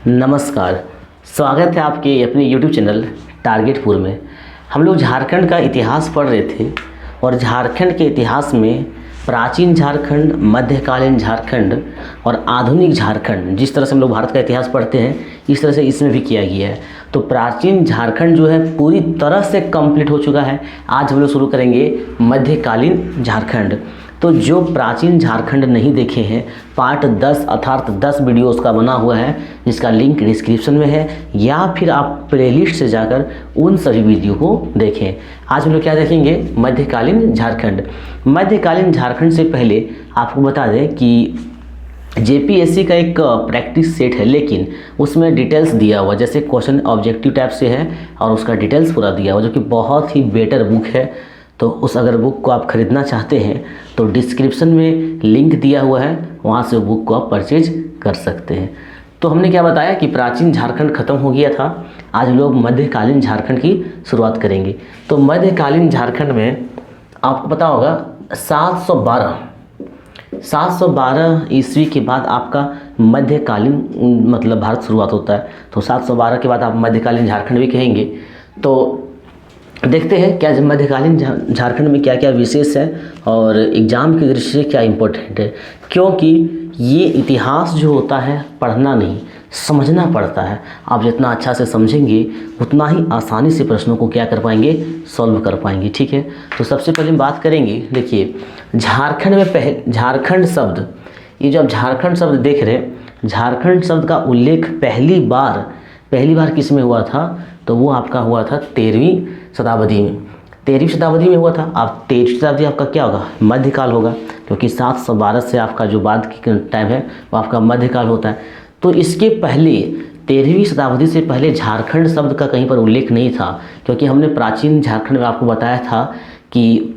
नमस्कार। स्वागत है आपके अपने YouTube चैनल टारगेटपुर में। हम लोग झारखंड का इतिहास पढ़ रहे थे और झारखंड के इतिहास में प्राचीन झारखंड, मध्यकालीन झारखंड और आधुनिक झारखंड, जिस तरह से हम लोग भारत का इतिहास पढ़ते हैं इस तरह से इसमें भी किया गया है। तो प्राचीन झारखंड जो है पूरी तरह से कंप्लीट हो चुका है। आज हम लोग शुरू करेंगे मध्यकालीन झारखंड। तो जो प्राचीन झारखंड नहीं देखे हैं, पार्ट 10 अर्थात 10 वीडियोस का बना हुआ है, जिसका लिंक डिस्क्रिप्शन में है, या फिर आप प्लेलिस्ट से जाकर उन सभी वीडियो को देखें। आज हम लोग क्या देखेंगे? मध्यकालीन झारखंड। मध्यकालीन झारखंड से पहले आपको बता दें कि जेपीएससी का एक प्रैक्टिस सेट है, लेकिन उसमें डिटेल्स दिया हुआ, जैसे क्वेश्चन ऑब्जेक्टिव टाइप से है और उसका डिटेल्स पूरा दिया हुआ, जो कि बहुत ही बेटर बुक है। तो उस अगर बुक को आप ख़रीदना चाहते हैं तो डिस्क्रिप्शन में लिंक दिया हुआ है, वहाँ से बुक को आप परचेज कर सकते हैं। तो हमने क्या बताया कि प्राचीन झारखंड ख़त्म हो गया था। आज लोग मध्यकालीन झारखंड की शुरुआत करेंगे। तो मध्यकालीन झारखंड में आपको पता होगा 712 ईस्वी के बाद आपका मध्यकालीन मतलब भारत शुरुआत होता है। तो 712 के बाद आप मध्यकालीन झारखंड भी कहेंगे। तो देखते हैं क्या मध्यकालीन झारखंड में क्या क्या विशेष है और एग्ज़ाम की दृष्टि से क्या इम्पोर्टेंट है, क्योंकि ये इतिहास जो होता है पढ़ना नहीं समझना पड़ता है। आप जितना अच्छा से समझेंगे उतना ही आसानी से प्रश्नों को क्या कर पाएंगे, सॉल्व कर पाएंगे। ठीक है, तो सबसे पहले हम बात करेंगे। देखिए झारखंड में झारखंड शब्द, ये जो आप झारखंड शब्द देख रहे हैं, झारखंड शब्द का उल्लेख पहली बार किस में हुआ था? तो वो आपका हुआ था 13वीं शताब्दी में। 13वीं शताब्दी में हुआ था। अब 13वीं शताब्दी आपका क्या होगा? मध्यकाल होगा, क्योंकि 712 से आपका जो बाद की टाइम है वो आपका मध्यकाल होता है। तो इसके पहले 13वीं शताब्दी से पहले झारखंड शब्द का कहीं पर उल्लेख नहीं था, क्योंकि हमने प्राचीन झारखंड में आपको बताया था कि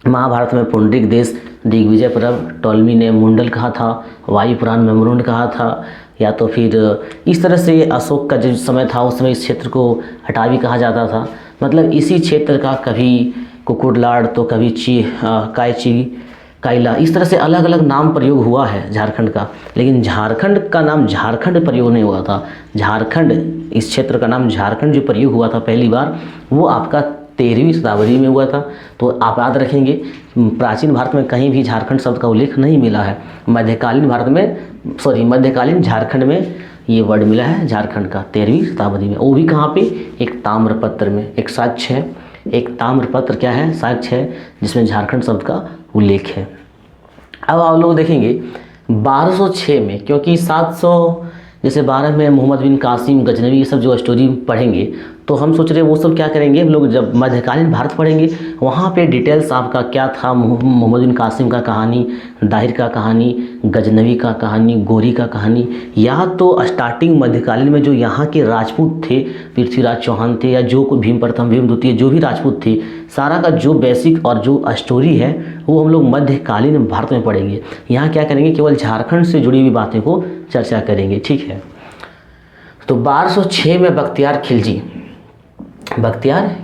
महाभारत में पुंडरिक देश दिग्विजय पर्व टॉलमी ने मुंडल कहा था, वायु पुराण में मुरुंड कहा था, या तो फिर इस तरह से अशोक का जो समय था उस समय इस क्षेत्र को हटावी कहा जाता था। मतलब इसी क्षेत्र का कभी कुकुड़लाड़ तो कभी काइला, इस तरह से अलग अलग नाम प्रयोग हुआ है झारखंड का, लेकिन झारखंड का नाम झारखंड प्रयोग नहीं हुआ था। झारखंड, इस क्षेत्र का नाम झारखंड जो प्रयोग हुआ था पहली बार, वो आपका 13वीं शताब्दी में हुआ था। तो आप याद रखेंगे प्राचीन भारत में कहीं भी झारखंड शब्द का उल्लेख नहीं मिला है। मध्यकालीन झारखंड में ये वर्ड मिला है झारखंड का 13वीं शताब्दी में। वो भी कहाँ पे? एक ताम्रपत्र में, एक साक्ष्य है, एक ताम्रपत्र क्या है? साक्ष्य है, जिसमें झारखंड शब्द का उल्लेख है। अब आप लोग देखेंगे 1206 में, क्योंकि 712 में मोहम्मद बिन कासिम गजनवी ये सब जो स्टोरी पढ़ेंगे, तो हम सोच रहे हैं वो सब क्या करेंगे हम लोग, जब मध्यकालीन भारत पढ़ेंगे वहाँ पे डिटेल्स आपका क्या था, मोहम्मद बिन कासिम का कहानी, दाहिर का कहानी, गजनवी का कहानी, गोरी का कहानी, या तो स्टार्टिंग मध्यकालीन में जो यहाँ के राजपूत थे, पृथ्वीराज चौहान थे, या जो कोई भीम प्रथम, भीम द्वितीय, जो भी राजपूत थे, सारा का जो बेसिक और जो स्टोरी है वो हम लोग मध्यकालीन भारत में पढ़ेंगे। यहाँ क्या करेंगे? केवल झारखंड से जुड़ी हुई बातें को चर्चा करेंगे। ठीक है, तो 1206 में बख्तियार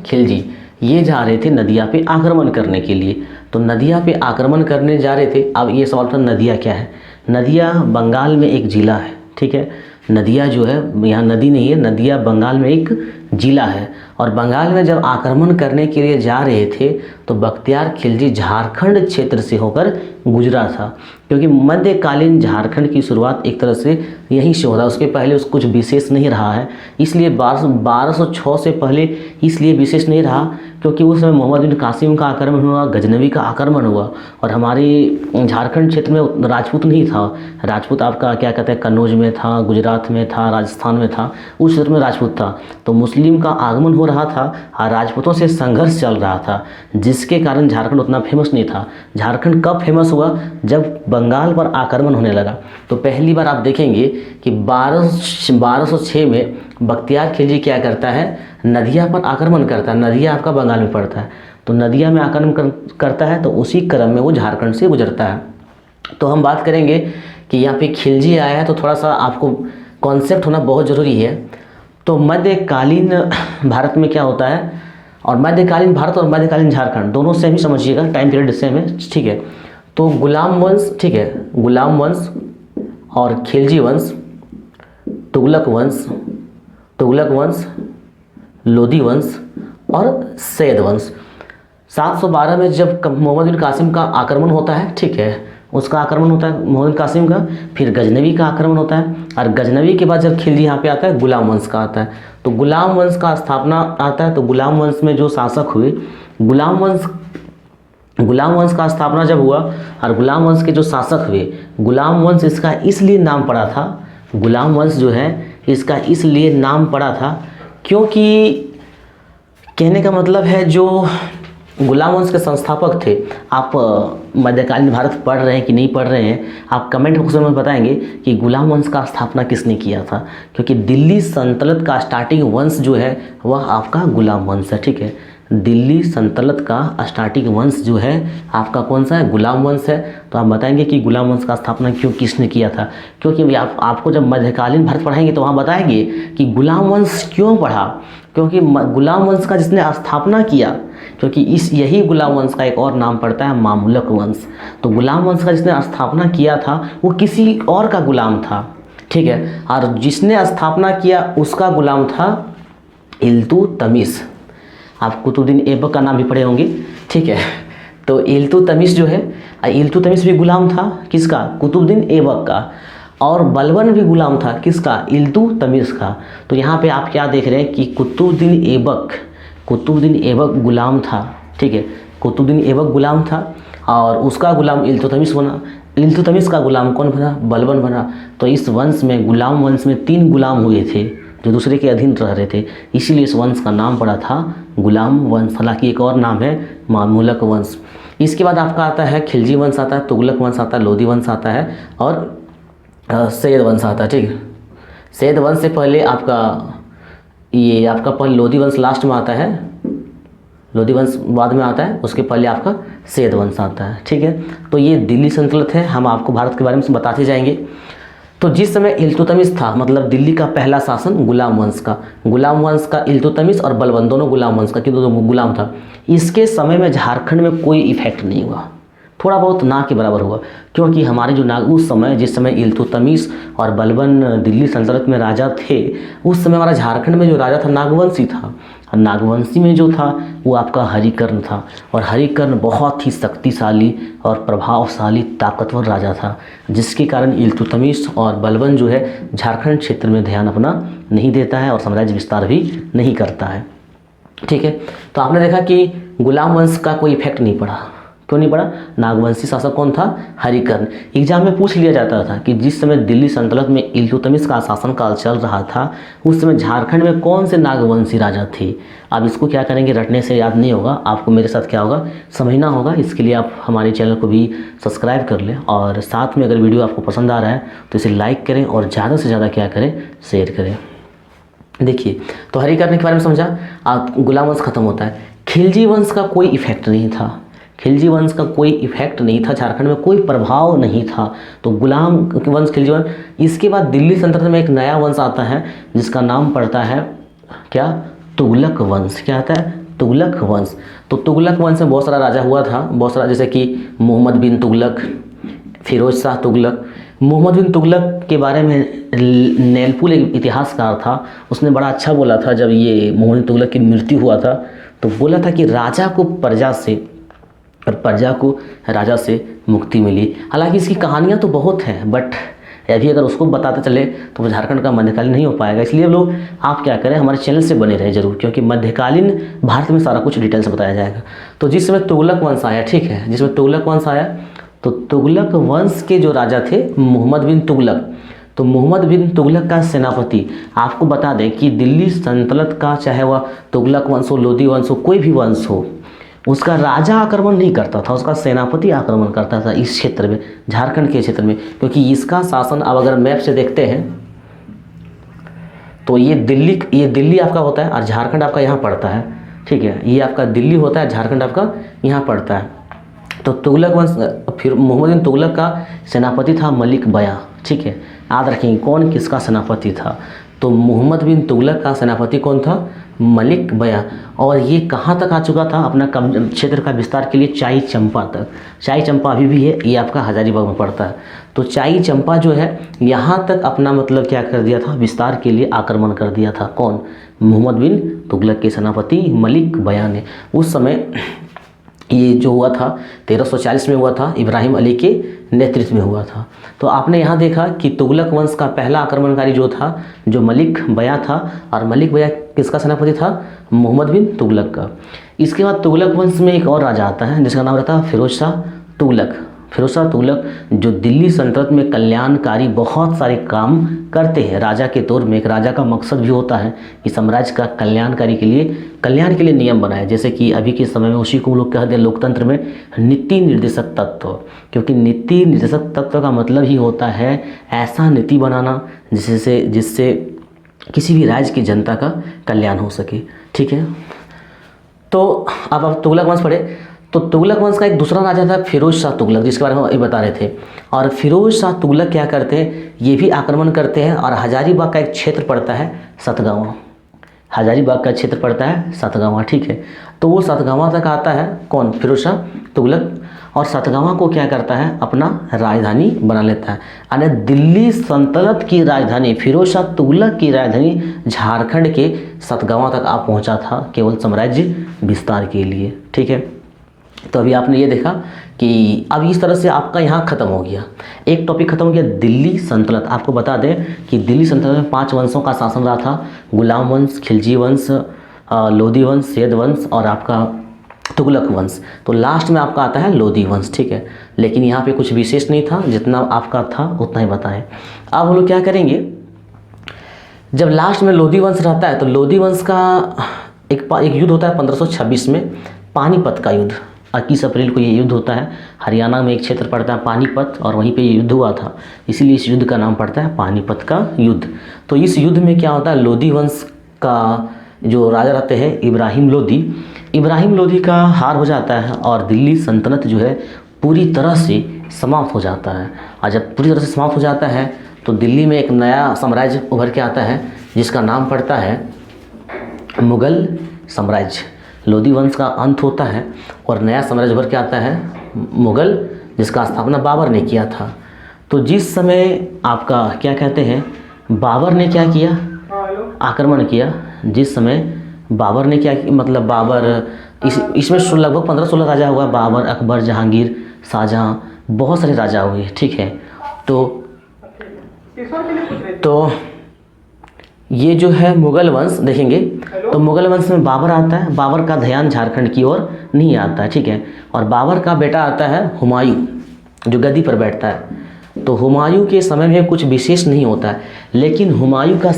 खिलजी ये जा रहे थे नदिया पे आक्रमण करने के लिए। तो नदिया पे आक्रमण करने जा रहे थे। अब ये सवाल था नदिया क्या है? नदिया बंगाल में एक ज़िला है। ठीक है, नदिया जो है यहाँ नदी नहीं है, नदिया बंगाल में एक ज़िला है। और बंगाल में जब आक्रमण करने के लिए जा रहे थे तो बख्तियार खिलजी झारखंड क्षेत्र से होकर गुजरा था, क्योंकि मध्यकालीन झारखंड की शुरुआत एक तरह से यहीं से होता है। उसके पहले कुछ विशेष नहीं रहा है, इसलिए 1206 से पहले इसलिए विशेष नहीं रहा क्योंकि उस समय मोहम्मद बिन कासिम का आक्रमण हुआ, गजनवी का आक्रमण हुआ, और हमारे झारखंड क्षेत्र में राजपूत नहीं था। राजपूत आपका क्या कहते हैं, कन्नौज में था, गुजरात में था, राजस्थान में था, उस क्षेत्र में राजपूत था। तो मुस्लिम का आगमन हो रहा था और राजपूतों से संघर्ष चल रहा था, जिसके कारण झारखंड उतना फेमस नहीं था। झारखंड कब फेमस हुआ? जब बंगाल पर आक्रमण होने लगा। तो पहली बार आप देखेंगे कि 1206 में बख्तियार खिलजी क्या करता है? नदिया पर आक्रमण करता है। नदिया आपका बंगाल में पड़ता है, तो नदिया में आक्रमण करता है, तो उसी क्रम में वो झारखंड से गुजरता है। तो हम बात करेंगे कि यहाँ पे खिलजी आया है, तो थोड़ा सा आपको कॉन्सेप्ट होना बहुत ज़रूरी है। तो मध्यकालीन भारत में क्या होता है, और मध्यकालीन भारत और मध्यकालीन झारखंड दोनों सेम ही समझिएगा, टाइम पीरियड सेम है। ठीक है, तो गुलाम वंश, ठीक है, गुलाम वंश और खिलजी वंश तुगलक वंश, लोदी वंश और सैयद वंश। 712 में जब मोहम्मद बिन कासिम का आक्रमण होता है, ठीक है, उसका आक्रमण होता है मोहम्मद बिन कासिम का, फिर गजनवी का आक्रमण होता है, और गजनवी के बाद जब खिलजी यहाँ पे आता है, गुलाम वंश का आता है। तो गुलाम वंश का स्थापना आता है। तो गुलाम वंश में जो शासक हुए, गुलाम वंश का स्थापना जब हुआ और गुलाम वंश के जो शासक हुए, गुलाम वंश इसका इसलिए नाम पड़ा था, गुलाम वंश जो है इसका इसलिए नाम पड़ा था क्योंकि, कहने का मतलब है, जो गुलाम वंश के संस्थापक थे, आप मध्यकालीन भारत पढ़ रहे हैं कि नहीं पढ़ रहे हैं, आप कमेंट बॉक्स में बताएंगे कि गुलाम वंश का स्थापना किसने किया था, क्योंकि दिल्ली सल्तनत का स्टार्टिंग वंश जो है वह आपका गुलाम वंश है। ठीक है, दिल्ली सल्तनत का स्टार्टिंग वंश जो है आपका कौन सा है, गुलाम वंश है। तो आप बताएंगे कि गुलाम वंश का स्थापना किसने किया था, क्योंकि आपको जब मध्यकालीन भारत पढ़ाएंगे तो वहाँ बताएंगे कि गुलाम वंश क्यों पढ़ा, क्योंकि गुलाम वंश का जिसने स्थापना किया, क्योंकि यही गुलाम वंश का एक और नाम पड़ता है मामलुक वंश। तो गुलाम वंश का जिसने स्थापना किया था वो किसी और का गुलाम था, ठीक है, और जिसने स्थापना किया उसका गुलाम था इल्तुतमिश। आप कुतुबुद्दीन ऐबक का नाम भी पढ़े होंगे, ठीक है। तो इल्तुतमिश जो है, इल्तुतमिश भी गुलाम था किसका, कुतुबुद्दीन ऐबक का, और बलबन भी गुलाम था किसका, इल्तुतमिश का। तो यहाँ पे आप क्या देख रहे हैं कि कुतुबुद्दीन ऐबक गुलाम था, ठीक है, कुतुबुद्दीन ऐबक गुलाम था और उसका गुलाम इल्तुतमिश बना। इल्तुतमिश का गुलाम कौन बना, बलबन बना। तो इस वंश में, गुलाम वंश में 3 गुलाम हुए थे जो दूसरे के अधीन रह रहे थे, इसीलिए इस वंश का नाम पड़ा था गुलाम वंश। हालांकि एक और नाम है मामलुक वंश। इसके बाद आपका आता है खिलजी वंश आता है, तुगलक वंश आता है, लोदी वंश आता है और सैयद वंश आता है। ठीक है, सैयद वंश से पहले आपका पहले लोदी वंश लास्ट में आता है, लोदी वंश बाद में आता है, उसके पहले आपका सैयद वंश आता है। ठीक है, तो ये दिल्ली सल्तनत है, हम आपको भारत के बारे में बताते जाएंगे। तो जिस समय इल्तुतमिश था, मतलब दिल्ली का पहला शासन गुलाम वंश का इल्तुतमिश और बलबन दोनों गुलाम वंश का, क्योंकि दोनों गुलाम था। इसके समय में झारखंड में कोई इफेक्ट नहीं हुआ, थोड़ा बहुत ना के बराबर हुआ, क्योंकि हमारे जो उस समय, जिस समय इल्तुतमिश और बलबन दिल्ली सल्तनत में राजा थे, उस समय हमारा झारखंड में जो राजा था नागवंशी था। नागवंशी में जो था वो आपका हरिकर्ण था, और हरिकर्ण बहुत ही शक्तिशाली और प्रभावशाली ताकतवर राजा था, जिसके कारण इल्तुतमिश और बलबन जो है झारखंड क्षेत्र में ध्यान अपना नहीं देता है और साम्राज्य विस्तार भी नहीं करता है। ठीक है, तो आपने देखा कि गुलाम वंश का कोई इफेक्ट नहीं पड़ा। क्यों नहीं पड़ा, नागवंशी शासक कौन था, हरिकर्ण। एग्जाम में पूछ लिया जाता था कि जिस समय दिल्ली सल्तनत में इल्तुतमिश का शासनकाल चल रहा था, उस समय झारखंड में कौन से नागवंशी राजा थे। आप इसको क्या करेंगे, रटने से याद नहीं होगा, आपको मेरे साथ क्या होगा, समझना होगा। इसके लिए आप हमारे चैनल को भी सब्सक्राइब कर लें, और साथ में अगर वीडियो आपको पसंद आ रहा है तो इसे लाइक करें और ज़्यादा से ज़्यादा क्या करें, शेयर करें। देखिए, तो हरिकर्ण के बारे में समझा, आप गुलाम वंश खत्म होता है। खिलजी वंश का कोई इफेक्ट नहीं था, खिलजी वंश का कोई इफेक्ट नहीं था, झारखंड में कोई प्रभाव नहीं था। तो गुलाम वंश, खिलजी वंश। इसके बाद दिल्ली सल्तनत में एक नया वंश आता है जिसका नाम पड़ता है क्या, तुगलक वंश। क्या आता है, तुगलक वंश। तो तुगलक वंश में बहुत सारा राजा हुआ था, बहुत सारा, जैसे कि मोहम्मद बिन तुगलक, फिरोज शाह तुगलक। मोहम्मद बिन तुगलक के बारे में नेलपुल एक इतिहासकार था, उसने बड़ा अच्छा बोला था। जब ये मोहम्मद बिन तुगलक की मृत्यु हुआ था तो बोला था कि राजा को प्रजा से और प्रजा को राजा से मुक्ति मिली। हालांकि इसकी कहानियाँ तो बहुत हैं, बट अभी अगर उसको बताते चले तो झारखंड का मध्यकालीन नहीं हो पाएगा। इसलिए लोग आप क्या करें, हमारे चैनल से बने रहें जरूर, क्योंकि मध्यकालीन भारत में सारा कुछ डिटेल से बताया जाएगा। तो जिस समय तुगलक वंश आया, ठीक है, जिसमें तुगलक वंश आया, तो तुगलक वंश के जो राजा थे मोहम्मद बिन तुगलक, तो मोहम्मद बिन तुगलक का सेनापति, आपको बता दें कि दिल्ली सल्तनत का, चाहे वह तुगलक वंश हो, लोदी वंश हो, कोई भी वंश हो, उसका राजा आक्रमण नहीं करता था, उसका सेनापति आक्रमण करता था इस क्षेत्र में, झारखंड के क्षेत्र में। क्योंकि इसका शासन, अब अगर मैप से देखते हैं तो ये दिल्ली आपका होता है और झारखंड आपका यहाँ पड़ता है। ठीक है, ये आपका दिल्ली होता है, झारखंड आपका यहाँ पड़ता है। तो तुगलक वंश, फिर मोहम्मद बिन तुगलक का सेनापति था मलिक बया। ठीक है, याद रखेंगे कौन किसका सेनापति था। तो मोहम्मद बिन तुगलक का सेनापति कौन था? मलिक बया। और ये कहाँ तक आ चुका था अपना क्षेत्र का विस्तार के लिए? चाई चंपा तक। चाई चंपा अभी भी है, ये आपका हजारीबाग में पड़ता है। तो चाई चंपा जो है यहाँ तक अपना मतलब क्या कर दिया था? विस्तार के लिए आक्रमण कर दिया था। कौन? मोहम्मद बिन तुगलक के सेनापति मलिक बया ने। उस समय ये जो हुआ था 1340 में हुआ था, इब्राहिम अली के नेतृत्व में हुआ था। तो आपने यहाँ देखा कि तुगलक वंश का पहला आक्रमणकारी जो था, जो मलिक बया था, और मलिक बया किसका सेनापति था? मोहम्मद बिन तुगलक का। इसके बाद तुगलक वंश में एक और राजा आता है जिसका नाम रहता है फिरोज शाह तुगलक। फिरोज शाह तुगलक जो दिल्ली सल्तनत में कल्याणकारी बहुत सारे काम करते हैं। राजा के तौर में एक राजा का मकसद भी होता है कि साम्राज्य का कल्याण के लिए नियम बनाए। जैसे कि अभी के समय में उसी को लोग कहते हैं लोकतंत्र में नीति निर्देशक तत्व, क्योंकि नीति निर्देशक तत्व का मतलब ही होता है ऐसा नीति बनाना जिससे किसी भी राज्य की जनता का कल्याण हो सके। ठीक है, तो अब आप तुगलक वंश पढ़े। तो तुगलक वंश का एक दूसरा राजा था फिरोज शाह तुगलक, जिसके बारे में अभी बता रहे थे। और फिरोज शाह तुगलक क्या करते हैं? ये भी आक्रमण करते हैं और हजारीबाग का एक क्षेत्र पड़ता है सतगावा। हजारीबाग का क्षेत्र पड़ता है सतगावा। ठीक है, तो वो सतगावा तक आता है। कौन? फिरोज शाह तुगलक। और सतगावा को क्या करता है? अपना राजधानी बना लेता है। यानी दिल्ली सल्तनत की राजधानी, फिरोज शाह तुगलक की राजधानी झारखंड के सतगावा तक आप पहुंचा था केवल साम्राज्य विस्तार के लिए। ठीक है, तो अभी आपने ये देखा कि अब इस तरह से आपका यहाँ खत्म हो गया, एक टॉपिक खत्म हो गया दिल्ली सल्तनत। आपको बता दें कि दिल्ली सल्तनत में 5 वंशों का शासन रहा था: गुलाम वंश, खिलजी वंश, लोधी वंश, सैयद वंश और आपका तुगलक वंश। तो लास्ट में आपका आता है लोधी वंश। ठीक है, लेकिन यहाँ पे कुछ विशेष नहीं था, जितना आपका था उतना ही बताएं। अब हम लोग क्या करेंगे, जब लास्ट में लोधी वंश रहता है तो लोधी वंश का एक युद्ध होता है 1526 में, पानीपत का युद्ध। 21 अप्रैल को ये युद्ध होता है। हरियाणा में एक क्षेत्र पड़ता है पानीपत, और वहीं पे ये युद्ध हुआ था, इसीलिए इस युद्ध का नाम पड़ता है पानीपत का युद्ध। तो इस युद्ध में क्या होता है, लोधी वंश का जो राजा रहते हैं इब्राहिम लोधी का हार हो जाता है और दिल्ली सल्तनत जो है पूरी तरह से समाप्त हो जाता है। और जब पूरी तरह से समाप्त हो जाता है तो दिल्ली में एक नया साम्राज्य उभर के आता है जिसका नाम पड़ता है मुगल साम्राज्य। लोधी वंश का अंत होता है और नया साम्राज्य उभर के आता है मुगल, जिसका स्थापना बाबर ने किया था। तो जिस समय आपका क्या कहते हैं, बाबर ने क्या किया, आक्रमण किया। जिस समय बाबर ने क्या, मतलब बाबर इसमें लगभग 15-16 राजा हुआ। बाबर, अकबर, जहांगीर, शाहजहाँ, बहुत सारे राजा हुए। ठीक है, तो ये जो है मुगल वंश देखेंगे तो मुगल वंश में बाबर आता है। बाबर का ध्यान झारखंड की ओर नहीं आता है। ठीक है, और बाबर का बेटा आता है हुमायूं, जो गद्दी पर बैठता है। तो हुमायूं के समय में कुछ विशेष नहीं होता है, लेकिन हुमायूं का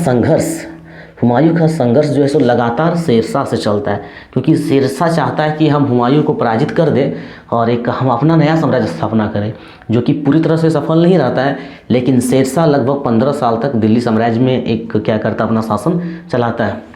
संघर्ष जो है सो लगातार शेरशाह से चलता है, क्योंकि शेरशाह चाहता है कि हम हुमायूं को पराजित कर दें और हम अपना नया साम्राज्य स्थापना करें, जो कि पूरी तरह से सफल नहीं रहता है। लेकिन शेरशाह लगभग 15 साल तक दिल्ली साम्राज्य में एक क्या करता, अपना शासन चलाता है।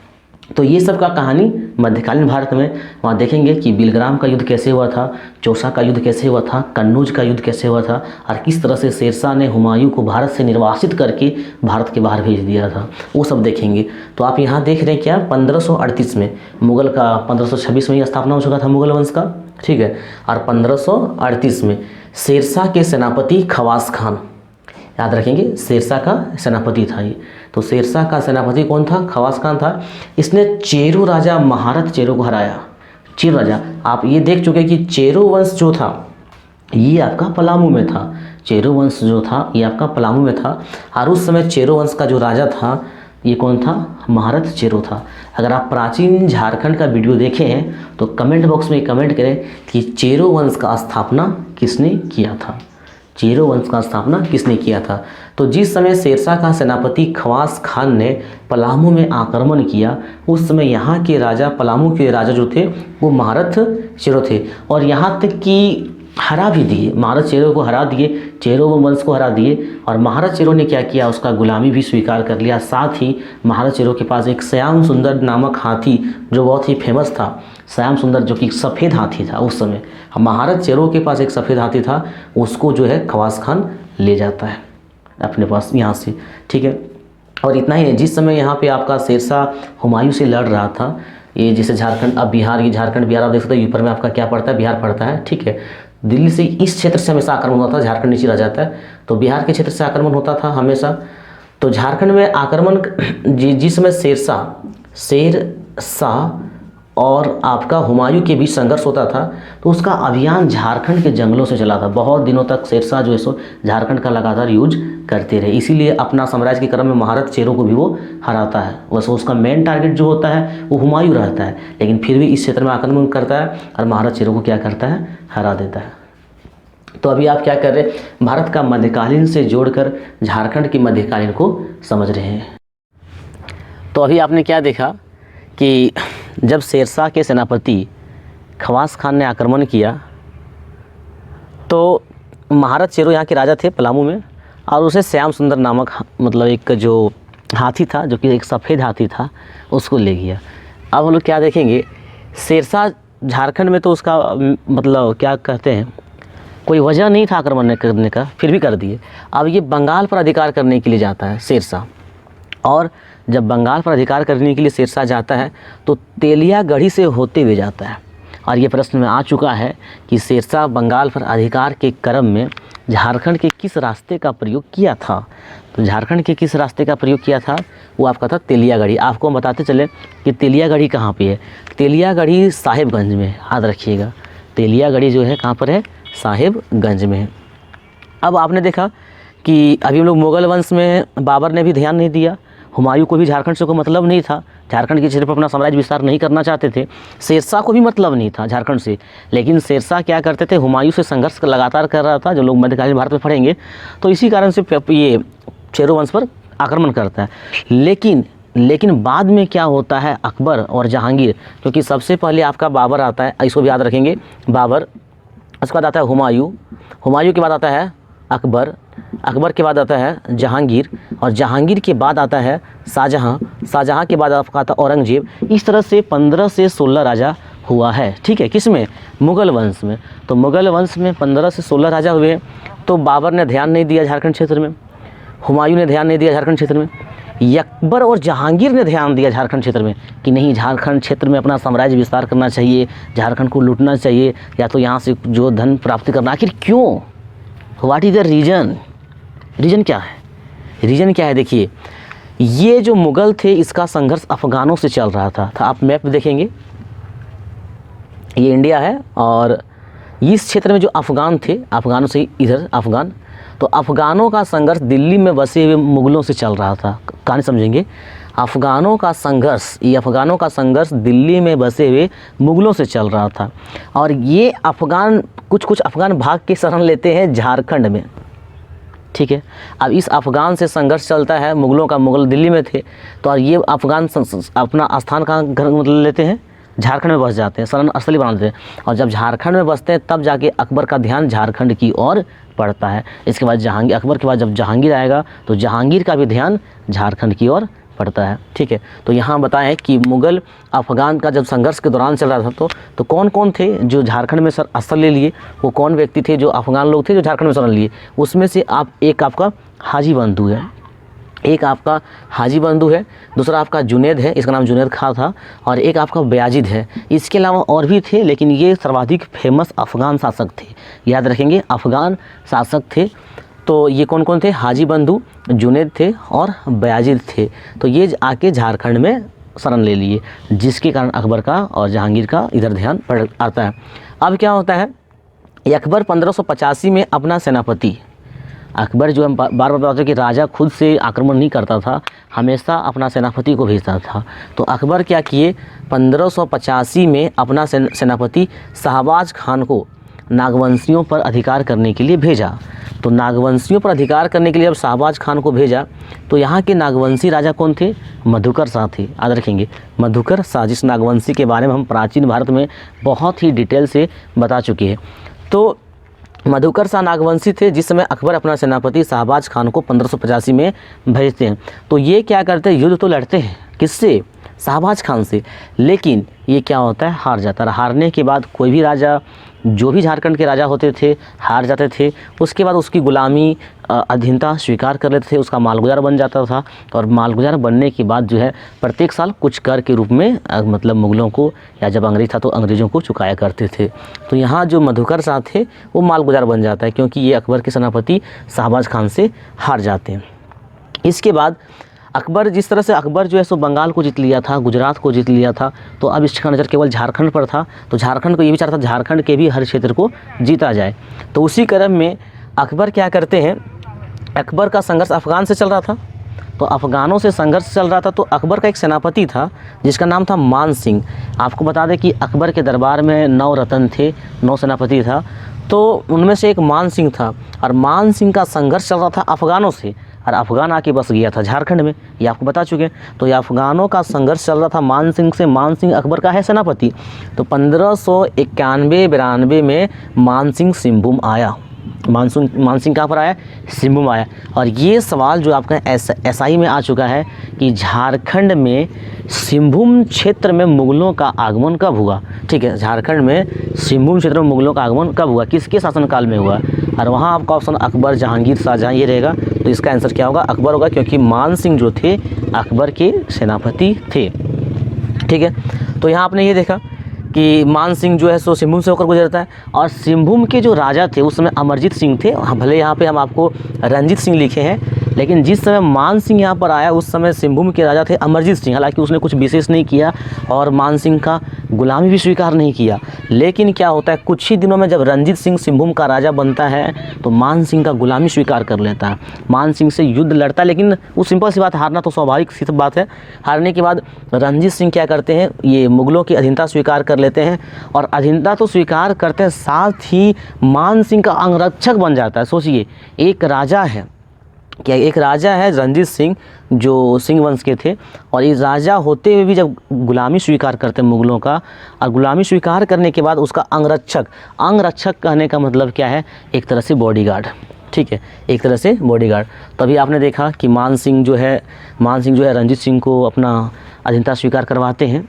तो ये सब का कहानी मध्यकालीन भारत में वहाँ देखेंगे कि बिलग्राम का युद्ध कैसे हुआ था, चौसा का युद्ध कैसे हुआ था, कन्नौज का युद्ध कैसे हुआ था, और किस तरह से शेरशाह ने हुमायूं को भारत से निर्वासित करके भारत के बाहर भेज दिया था, वो सब देखेंगे। तो आप यहाँ देख रहे हैं क्या, 1538 में मुगल का, 1526 में ही स्थापना हो चुका था मुगल वंश का। ठीक है, और 1538 में शेरशाह के सेनापति खवास खान, याद रखेंगे शेरशाह का सेनापति था ये। तो शेरशाह का सेनापति कौन था? खवास खान था। इसने चेरो राजा महारत चेरो को हराया। चेरो राजा, आप ये देख चुके कि चेरो वंश जो था ये आपका पलामू में था। चेरो वंश जो था ये आपका पलामू में था, और उस समय चेरो वंश का जो राजा था ये कौन था? महारत चेरो था। अगर आप प्राचीन झारखंड का वीडियो देखे हैं तो कमेंट बॉक्स में कमेंट करें कि चेरो वंश का स्थापना किसने किया था, चेरो वंश का स्थापना किसने किया था। तो जिस समय शेरशाह का सेनापति खवास खान ने पलामू में आक्रमण किया, उस समय यहाँ के राजा, पलामू के राजा जो थे वो महारत चेरो थे, और यहाँ तक कि हरा भी दिए, महारत चेरो को हरा दिए, चेरो वंश को हरा दिए। और महारत चेरो ने क्या किया, उसका गुलामी भी स्वीकार कर लिया। साथ ही महारत चेरो के पास एक श्याम सुंदर नामक हाथी जो बहुत ही फेमस था, श्याम सुंदर, जो कि सफ़ेद हाथी था उस समय। महारत चेरो के पास एक सफ़ेद हाथी था, उसको जो है खवास खान ले जाता है अपने पास यहाँ से। ठीक है, और इतना ही नहीं, जिस समय यहाँ पे आपका शेरशाह हुमायूं से लड़ रहा था, ये जैसे झारखंड, अब बिहार, ये झारखंड बिहार आप देख सकते हो, ऊपर में आपका क्या पड़ता है, बिहार पड़ता है, ठीक है। दिल्ली से इस क्षेत्र से हमेशा आक्रमण होता था, झारखंड नीचे रह जाता है, तो बिहार के क्षेत्र से आक्रमण होता था हमेशा। तो झारखंड में आक्रमण जिस समय शेरशाह और आपका हुमायूं के बीच संघर्ष होता था, तो उसका अभियान झारखंड के जंगलों से चला था। बहुत दिनों तक शेरशाह जो है सो झारखंड का लगातार यूज करते रहे, इसीलिए अपना साम्राज्य के क्रम में महारत चेरों को भी वो हराता है। वैसे उसका मेन टारगेट जो होता है वो हुमायूं रहता है, लेकिन फिर भी इस क्षेत्र में आक्रमण करता है और महारत चेरों को क्या करता है, हरा देता है। तो अभी आप क्या कर रहे हैं, भारत का मध्यकालीन से जोड़कर झारखंड की मध्यकालीन को समझ रहे हैं। तो अभी आपने क्या देखा कि जब शेरशाह के सेनापति खवास खान ने आक्रमण किया, तो महारत चेरो यहाँ के राजा थे पलामू में, और उसे श्याम सुंदर नामक मतलब एक जो हाथी था, जो कि एक सफ़ेद हाथी था, उसको ले गया। अब हम लोग क्या देखेंगे, शेरशाह झारखंड में तो उसका मतलब क्या कहते हैं, कोई वजह नहीं था आक्रमण करने का, फिर भी कर दिए। अब ये बंगाल पर अधिकार करने के लिए जाता है शेरशाह, और जब बंगाल पर अधिकार करने के लिए शेरशाह जाता है तो तेलियागढ़ी से होते हुए जाता है। और ये प्रश्न में आ चुका है कि शेरशाह बंगाल पर अधिकार के क्रम में झारखंड के किस रास्ते का प्रयोग किया था। तो झारखंड के किस रास्ते का प्रयोग किया था, वो आपका था तेलियागढ़ी। आपको हम बताते चले कि तेलियागढ़ी कहाँ पे है। तेलियागढ़ी साहिबगंज में, याद रखिएगा, तेलियागढ़ी जो है कहाँ पर है, साहिबगंज में है। अब आपने देखा कि अभी हम लोग मुगल वंश में बाबर ने भी ध्यान नहीं दिया, हुमायूं को भी झारखंड से कोई मतलब नहीं था, झारखंड के क्षेत्र पर अपना साम्राज्य विस्तार नहीं करना चाहते थे। शेरशाह को भी मतलब नहीं था झारखंड से, लेकिन शेरशाह क्या करते थे, हुमायूं से संघर्ष लगातार कर रहा था, जो लोग मध्यकालीन भारत में पढ़ेंगे तो इसी कारण से ये चेरो वंश पर आक्रमण करता है। लेकिन बाद में क्या होता है, अकबर और जहांगीर, क्योंकि सबसे पहले आपका बाबर आता है, इसको भी याद रखेंगे, बाबर, उसके बाद आता है हुमायूं, हुमायूं के बाद आता है अकबर, अकबर के बाद आता है जहांगीर, और जहांगीर के बाद आता है शाहजहां, शाहजहां के बाद आपका आता औरंगजेब। इस तरह से 15 से 16 राजा हुआ है, ठीक है, किस में, मुगल वंश में। तो मुगल वंश में 15 से 16 राजा हुए। तो बाबर ने ध्यान नहीं दिया झारखंड क्षेत्र में, हुमायूं ने ध्यान नहीं दिया झारखंड क्षेत्र में, अकबर और जहांगीर ने ध्यान दिया झारखंड क्षेत्र में कि नहीं, झारखंड क्षेत्र में अपना साम्राज्य विस्तार करना चाहिए, झारखंड को लूटना चाहिए, या तो यहाँ से जो धन प्राप्ति करना। आखिर क्यों, what is the reason, reason क्या है, रीज़न क्या है। देखिए, ये जो मुग़ल थे, इसका संघर्ष अफ़गानों से चल रहा था। आप मैप देखेंगे, ये इंडिया है, और इस क्षेत्र में जो अफ़गान थे, अफ़गानों से इधर अफ़गान, तो अफ़गानों का संघर्ष दिल्ली में बसे हुए मुग़लों से चल रहा था। कहानी समझेंगे, अफ़गानों का संघर्ष, ये अफ़गानों का संघर्ष दिल्ली में बसे हुए मुग़लों से चल रहा था। और ये अफ़गान कुछ अफ़गान भाग के शरण लेते हैं झारखंड में, ठीक है। अब इस अफ़गान से संघर्ष चलता है मुग़लों का, मुग़ल दिल्ली में थे, तो और ये अफ़गान अपना स्थान कहाँ घर मतलब लेते हैं, झारखंड में बस जाते हैं, शरण स्थली बना देते हैं। और जब झारखंड में बसते हैं तब जाके अकबर का ध्यान झारखंड की ओर पड़ता है। इसके बाद जहांगीर, अकबर के बाद जब जहांगीर आएगा तो जहांगीर का भी ध्यान झारखंड की ओर पड़ता है, ठीक है। तो यहाँ बताएं कि मुग़ल अफ़गान का जब संघर्ष के दौरान चल रहा था, तो कौन कौन थे जो झारखंड में स्थल ले लिए, वो कौन व्यक्ति थे जो अफ़गान लोग थे जो झारखंड में शरण लिए। उसमें से एक आपका हाजी बंधु है, एक आपका हाजी बंधु है, दूसरा आपका जुनैद है, इसका नाम जुनैद खां था, और एक आपका बयाजिद है। इसके अलावा और भी थे, लेकिन ये सर्वाधिक फेमस अफ़गान शासक थे, याद रखेंगे, अफ़गान शासक थे। तो ये कौन कौन थे, हाजी बंधु, जुनैद थे और बयाजिद थे। तो ये आके झारखंड में शरण ले लिए, जिसके कारण अकबर का और जहांगीर का इधर ध्यान पड़ आता है। अब क्या होता है, अकबर 1585 में अपना सेनापति, अकबर जो हम बार बार बताते हैं कि राजा खुद से आक्रमण नहीं करता था, हमेशा अपना सेनापति को भेजता था। तो अकबर क्या किए, 1585 में अपना सेनापति शाहबाज खान को नागवंशियों पर अधिकार करने के लिए भेजा। तो नागवंशियों पर अधिकार करने के लिए जब शाहबाज खान को भेजा, तो यहाँ के नागवंशी राजा कौन थे, मधुकर शाह थे, याद रखेंगे, मधुकर शाह, जिस नागवंशी के बारे में हम प्राचीन भारत में बहुत ही डिटेल से बता चुके हैं। तो मधुकर शाह नागवंशी थे, जिस समय अकबर अपना सेनापति शाहबाज खान को 1585 में भेजते हैं। तो ये क्या करते हैं, युद्ध तो लड़ते हैं, किससे, शाहबाज खान से, लेकिन ये क्या होता है, हार जाता है। हारने के बाद कोई भी राजा जो भी झारखंड के राजा होते थे हार जाते थे, उसके बाद उसकी गुलामी अधीनता स्वीकार कर लेते थे, उसका मालगुजार बन जाता था। और मालगुजार बनने के बाद जो है प्रत्येक साल कुछ कर के रूप में मतलब मुग़लों को, या जब अंग्रेज था तो अंग्रेज़ों को चुकाया करते थे। तो यहाँ जो मधुकर शाह थे वो मालगुजार बन जाता है, क्योंकि ये अकबर के सेनापति शाहबाज खान से हार जाते हैं। इसके बाद अकबर, जिस तरह से अकबर जो है सो बंगाल को जीत लिया था, गुजरात को जीत लिया था, तो अब इसका नज़र केवल झारखंड पर था। तो झारखंड को ये विचार था झारखंड के भी हर क्षेत्र को जीता जाए। तो उसी क्रम में अकबर क्या करते हैं, अकबर का संघर्ष अफ़गान से चल रहा था, तो अफ़गानों से संघर्ष चल रहा था। तो अकबर का एक सेनापति था जिसका नाम था मान सिंह। आपको बता दें कि अकबर के दरबार में 9 रतन थे, 9 सेनापति था, तो उनमें से एक मान सिंह था। और मान सिंह का संघर्ष चल रहा था अफ़गानों से, और अफ़गान आके बस गया था झारखंड में, ये आपको बता चुके हैं। तो ये अफ़गानों का संघर्ष चल रहा था मान सिंह से। मान सिंह अकबर का है सेनापति। तो 1591-92 में मान सिंह सिंहभूम आया। मान सिंह कहाँ पर आया, सिंहभूम आया। और ये सवाल जो आपका एसआई में आ चुका है कि झारखंड में सिंहभूम क्षेत्र में मुग़लों का आगमन कब हुआ। ठीक है, झारखंड में सिंहभूम क्षेत्र में मुग़लों का आगमन कब हुआ, किसके शासनकाल में हुआ। और वहाँ आपका ऑप्शन अकबर, जहांगीर, शाहजहाँ ये रहेगा। तो इसका आंसर क्या होगा, अकबर होगा, क्योंकि मान सिंह जो थे अकबर के सेनापति थे। ठीक है, तो यहाँ आपने ये देखा कि मान सिंह जो है सो सिंहभूम से होकर गुजरता है। और सिंहभूम के जो राजा थे उस समय अमरजीत सिंह थे। भले यहाँ पे हम आपको रंजीत सिंह लिखे हैं, लेकिन जिस समय मान सिंह यहाँ पर आया उस समय सिंहभूम के राजा थे अमरजीत सिंह। हालांकि उसने कुछ विशेष नहीं किया और मान सिंह का गुलामी भी स्वीकार नहीं किया। लेकिन क्या होता है, कुछ ही दिनों में जब रंजीत सिंह सिंहभूम का राजा बनता है तो मान सिंह का गुलामी स्वीकार कर लेता है, मान सिंह से युद्ध लड़ता है। लेकिन वो सिंपल सी बात, हारना तो स्वाभाविक सी बात है। हारने के बाद रंजीत सिंह क्या करते हैं, ये मुग़लों की अधीनता स्वीकार कर लेते हैं। और अधीनता तो स्वीकार करते हैं, साथ ही मान सिंह का अंगरक्षक बन जाता है। सोचिए, एक राजा है, क्या एक राजा है रंजीत सिंह जो सिंह वंश के थे, और इस राजा होते हुए भी जब गुलामी स्वीकार करते हैं मुग़लों का, और गुलामी स्वीकार करने के बाद उसका अंगरक्षक कहने का मतलब क्या है, एक तरह से बॉडीगार्ड। ठीक है, एक तरह से बॉडीगार्ड। तभी आपने देखा कि मान सिंह जो है रंजीत सिंह को अपना अधीनता स्वीकार करवाते हैं।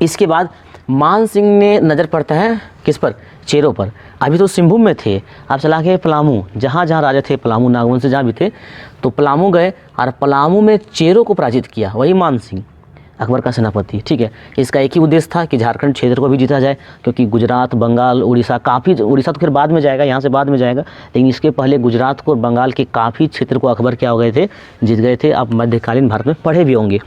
इसके बाद मान सिंह ने नज़र पड़ता है किस पर, चेरों पर। अभी तो सिंहभूम में थे, आप चला गए पलामू, जहाँ राजा थे पलामू नागवंश से जहाँ भी थे, तो पलामू गए और पलामू में चेरों को पराजित किया, वही मान सिंह अकबर का सेनापति। ठीक है, इसका एक ही उद्देश्य था कि झारखंड क्षेत्र को भी जीता जाए, क्योंकि गुजरात, बंगाल, उड़ीसा उड़ीसा तो फिर बाद में जाएगा, यहाँ से बाद में जाएगा, लेकिन इसके पहले गुजरात को और बंगाल के काफ़ी क्षेत्र को अकबर क्या हो गए थे, जीत गए थे। आप मध्यकालीन भारत में पढ़े भी होंगे।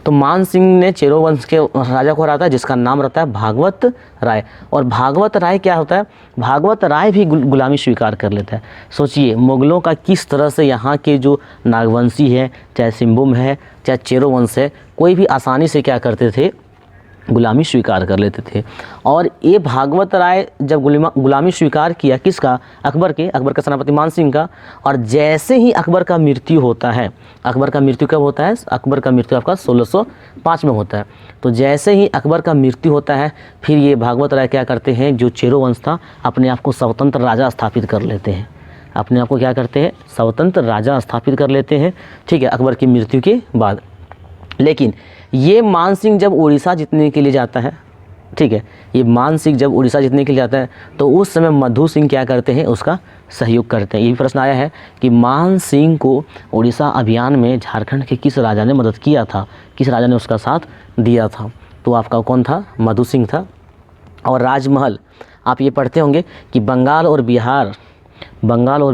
तो मान सिंह ने चेरो वंश के राजा को हराता है जिसका नाम रहता है भागवत राय। और भागवत राय क्या होता है, भागवत राय भी गुलामी स्वीकार कर लेता है। सोचिए, मुग़लों का किस तरह से यहाँ के जो नागवंशी है, चाहे सिंहभूम है, चाहे चेरो वंश है, कोई भी आसानी से क्या करते थे, गुलामी स्वीकार कर लेते थे। और ये भागवत राय जब गुलामी स्वीकार किया, किसका, अकबर का सेनापति मान सिंह का। और जैसे ही अकबर का मृत्यु होता है, अकबर का मृत्यु कब होता है, अकबर का मृत्यु आपका 1605 में होता है। तो जैसे ही अकबर का मृत्यु होता है, फिर ये भागवत राय क्या करते हैं, जो चेरो वंश था, अपने आप को स्वतंत्र राजा स्थापित कर लेते हैं। अपने आप को क्या करते हैं, स्वतंत्र राजा स्थापित कर लेते हैं। ठीक है, अकबर की मृत्यु के बाद। लेकिन ये मान सिंह जब उड़ीसा जीतने के लिए जाता है, ठीक है, ये मान सिंह जब उड़ीसा जीतने के लिए जाता है, तो उस समय मधु सिंह क्या करते हैं, उसका सहयोग करते हैं। ये भी प्रश्न आया है कि मान सिंह को उड़ीसा अभियान में झारखंड के किस राजा ने मदद किया था, किस राजा ने उसका साथ दिया था। तो आपका कौन था, मधु सिंह था। और राजमहल, आप ये पढ़ते होंगे कि बंगाल और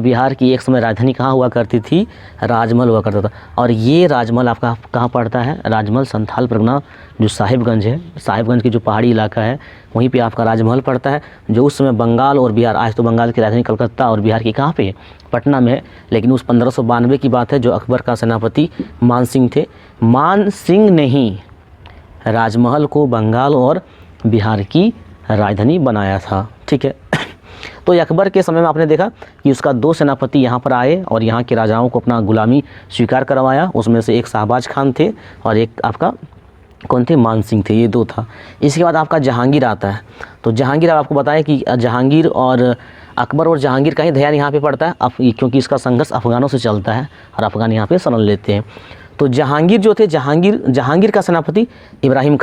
बिहार की एक समय राजधानी कहाँ हुआ करती थी, राजमहल हुआ करता था। और ये राजमहल आपका कहाँ पड़ता है, राजमहल संथाल परगना जो साहिबगंज है, साहिबगंज की जो पहाड़ी इलाका है, वहीं पे आपका राजमहल पड़ता है, जो उस समय बंगाल और बिहार, आज तो बंगाल की राजधानी कलकत्ता और बिहार की कहाँ पे है, पटना में है। लेकिन उस 1592 की बात है, जो अकबर का सेनापति मान सिंह थे, मान सिंह ने ही राजमहल को बंगाल और बिहार की राजधानी बनाया था। ठीक है, तो अकबर के समय में आपने देखा कि उसका 2 सेनापति यहाँ पर आए और यहाँ के राजाओं को अपना गुलामी स्वीकार करवाया। उसमें से एक शाहबाज खान थे और एक आपका कौन थे, मान सिंह थे, ये 2 था। इसके बाद आपका जहांगीर आता है। तो जहांगीर, आपको बताएं कि जहांगीर और अकबर और जहांगीर का ही ध्यान यहाँ पे पड़ता है, क्योंकि इसका संघर्ष अफ़गानों से चलता है और अफ़गान यहाँ पे शरण लेते हैं। तो जहांगीर जो थे, जहांगीर का सेनापति इब्राहिम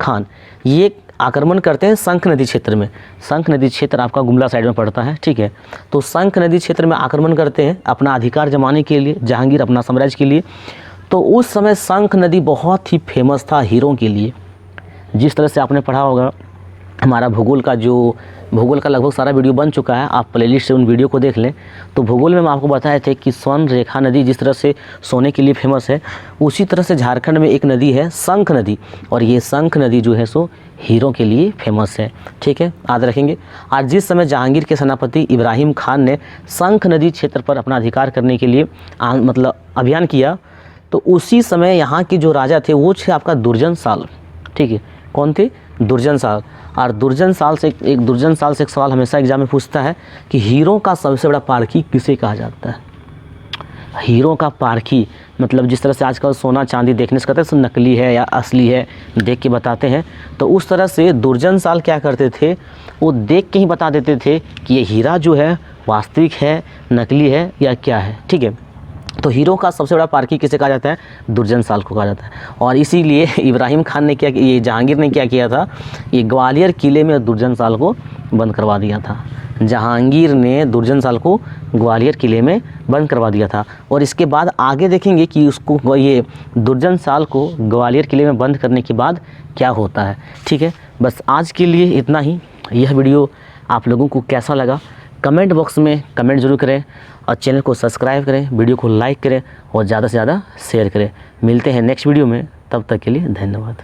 खान, ये आक्रमण करते हैं शंख नदी क्षेत्र में। शंख नदी क्षेत्र आपका गुमला साइड में पड़ता है, ठीक है। तो शंख नदी क्षेत्र में आक्रमण करते हैं अपना अधिकार जमाने के लिए, जहांगीर अपना साम्राज्य के लिए। तो उस समय शंख नदी बहुत ही फेमस था हीरों के लिए। जिस तरह से आपने पढ़ा होगा, हमारा भूगोल का लगभग सारा वीडियो बन चुका है, आप प्लेलिस्ट से उन वीडियो को देख लें। तो भूगोल में हम आपको बताए थे कि स्वर्ण रेखा नदी जिस तरह से सोने के लिए फेमस है, उसी तरह से झारखंड में एक नदी है शंख नदी, और ये शंख नदी जो है सो हीरों के लिए फेमस है, ठीक है, याद रखेंगे। आज जिस समय जहांगीर के सेनापति इब्राहिम खान ने शंख नदी क्षेत्र पर अपना अधिकार करने के लिए मतलब अभियान किया, तो उसी समय यहाँ के जो राजा थे वो थे आपका दुर्जन साल, ठीक है। कौन थे? दुर्जन साल। और दुर्जन साल से एक सवाल हमेशा एग्जाम में पूछता है कि हीरों का सबसे बड़ा पारखी किसे कहा जाता है? हीरों का पारखी मतलब जिस तरह से आजकल सोना चांदी देखने से कहते हैं नकली है या असली है, देख के बताते हैं, तो उस तरह से दुर्जन साल क्या करते थे, वो देख के ही बता देते थे कि ये हीरा जो है वास्तविक है, नकली है या क्या है, ठीक है। तो हीरों का सबसे बड़ा पारखी किसे कहा जाता है? दुर्जन साल को कहा जाता है। और इसीलिए इब्राहिम खान ने ये जहांगीर ने क्या किया था, ये ग्वालियर किले में दुर्जन साल को बंद करवा दिया था। जहांगीर ने दुर्जन साल को ग्वालियर किले में बंद करवा दिया था। और इसके बाद आगे देखेंगे कि उसको ये दुर्जन साल को ग्वालियर किले में बंद करने के बाद क्या होता है, ठीक है। बस आज के लिए इतना ही। यह वीडियो आप लोगों को कैसा लगा कमेंट बॉक्स में कमेंट जरूर करें, और चैनल को सब्सक्राइब करें, वीडियो को लाइक करें और ज़्यादा से ज़्यादा शेयर करें। मिलते हैं नेक्स्ट वीडियो में, तब तक के लिए धन्यवाद।